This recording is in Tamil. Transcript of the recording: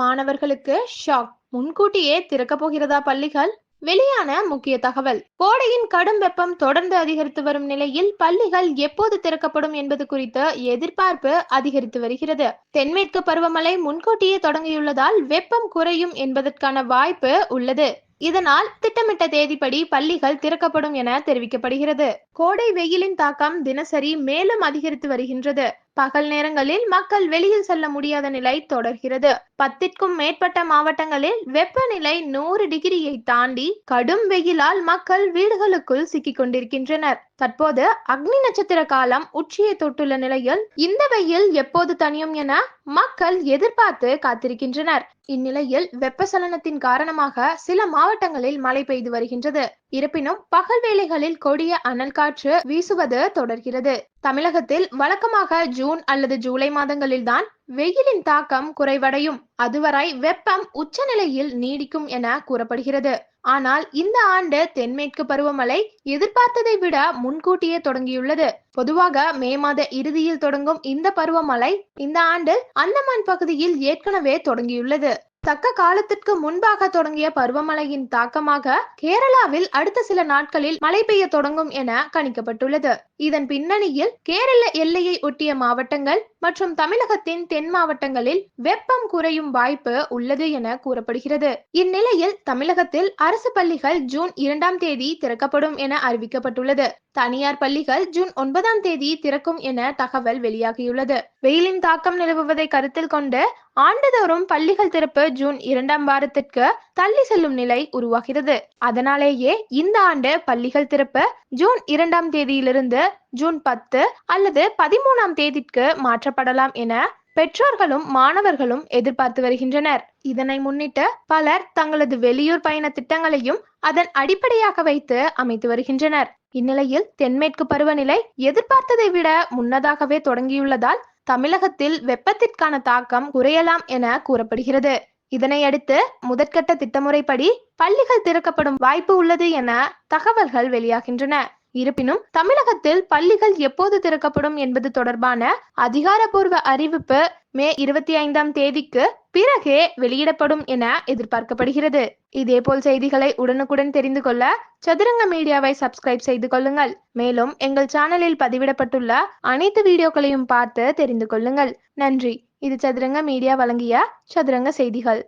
மாணவர்களுக்கு ஷாக். முன்கூட்டியே திறக்கப் போகிறதா பள்ளிகள்? வெளியான முக்கிய தகவல். கோடையின் கடும் வெப்பம் தொடர்ந்து அதிகரித்து வரும் நிலையில் பள்ளிகள் எப்போது திறக்கப்படும் என்பது குறித்து எதிர்பார்ப்பு அதிகரித்து வருகிறது. தென்மேற்கு பருவமழை முன்கூட்டியே தொடங்கியுள்ளதால் வெப்பம் குறையும் என்பதற்கான வாய்ப்பு உள்ளது. இதனால் திட்டமிட்ட தேதிப்படி பள்ளிகள் திறக்கப்படும் என தெரிவிக்கப்படுகிறது. கோடை வெயிலின் தாக்கம் தினசரி மேலும் அதிகரித்து வருகின்றது. பகல் நேரங்களில் மக்கள் வெளியில் செல்ல முடியாத நிலை தொடர்கிறது. 10க்கும் மேற்பட்ட மாவட்டங்களில் வெப்பநிலை 100 டிகிரியை தாண்டி கடும் வெயிலால் மக்கள் வீடுகளுக்குள் சிக்கிக் கொண்டிருக்கின்றனர். தற்போது அக்னி நட்சத்திர காலம் உச்சியை தொட்டுள்ள நிலையில் இந்த வெயில் எப்போது தணியும் என மக்கள் எதிர்பார்த்து காத்திருக்கின்றனர். இந்நிலையில் வெப்பசலனத்தின் காரணமாக சில மாவட்டங்களில் மழை பெய்து வருகின்றது. இருப்பினும் பகல் வேளைகளில் கொடிய அனல் காற்று வீசுவது தொடர்கிறது. தமிழகத்தில் வழக்கமாக ஜூன் அல்லது ஜூலை மாதங்களில் தான் வெயிலின் தாக்கம் குறைவடையும். அதுவரை வெப்பம் உச்சநிலையில் நீடிக்கும் என கூறப்படுகிறது. ஆனால் இந்த ஆண்டு தென்மேற்கு பருவமழை எதிர்பார்த்ததை விட முன்கூட்டியே தொடங்கியுள்ளது. பொதுவாக மே மாத இறுதியில் தொடங்கும் இந்த பருவமழை இந்த ஆண்டு அந்தமான் பகுதியில் ஏற்கனவே தொடங்கியுள்ளது. தக்க காலத்திற்கு முன்பாக தொடங்கிய பருவமழையின் தாக்கமாக கேரளாவில் அடுத்த சில நாட்களில் மழை பெய்ய தொடங்கும் என கணிக்கப்பட்டுள்ளது. இதன் பின்னணியில் கேரள எல்லையை ஒட்டிய மாவட்டங்கள் மற்றும் தமிழகத்தின் தென் மாவட்டங்களில் வெப்பம் குறையும் வாய்ப்பு உள்ளது என கூறப்படுகிறது. இந்நிலையில் தமிழகத்தில் அரசு பள்ளிகள் ஜூன் 2ஆம் தேதி திறக்கப்படும் என அறிவிக்கப்பட்டுள்ளது. தனியார் பள்ளிகள் ஜூன் 9ஆம் தேதி திறக்கும் என தகவல் வெளியாகியுள்ளது. வெயிலின் தாக்கம் நிலவுவதை கருத்தில் கொண்டு ஆண்டுதோறும் பள்ளிகள் திறப்பு ஜூன் 2ஆம் வாரத்திற்கு தள்ளி செல்லும் நிலை உருவாகிறது. அதனாலேயே இந்த ஆண்டு பள்ளிகள் திறப்பு ஜூன் 2ஆம் தேதியிலிருந்து ஜூன் 10 அல்லது 13ஆம் தேதிக்கு மாற்றப்படலாம் என பெற்றோர்களும் மாணவர்களும் எதிர்பார்த்து வருகின்றனர். இதனை முன்னிட்டு பலர் தங்களது வெளியூர் பயண திட்டங்களையும் அதன் அடிப்படையாக வைத்து அமைத்து வருகின்றனர். இந்நிலையில் தென்மேற்கு பருவநிலை எதிர்பார்த்ததை விட முன்னதாகவே தொடங்கியுள்ளதால் தமிழகத்தில் வெப்பத்திற்கான தாக்கம் குறையலாம் என கூறப்படுகிறது. இதனையடுத்து முதற்கட்ட திட்டமுறைப்படி பள்ளிகள் திறக்கப்படும் வாய்ப்பு உள்ளது என தகவல்கள் வெளியாகின்றன. இருப்பினும் தமிழகத்தில் பள்ளிகள் எப்போது திறக்கப்படும் என்பது தொடர்பான அதிகாரப்பூர்வ அறிவிப்பு மே 25ஆம் தேதிக்கு பிறகே வெளியிடப்படும் என எதிர்பார்க்கப்படுகிறது. இதேபோல் செய்திகளை உடனுக்குடன் தெரிந்து கொள்ள சதுரங்க மீடியாவை சப்ஸ்கிரைப் செய்து கொள்ளுங்கள். மேலும் எங்கள் சேனலில் பதிவிடப்பட்டுள்ள அனைத்து வீடியோக்களையும் பார்த்து தெரிந்து கொள்ளுங்கள். நன்றி. இது சதுரங்க மீடியா வழங்கிய சதுரங்க செய்திகள்.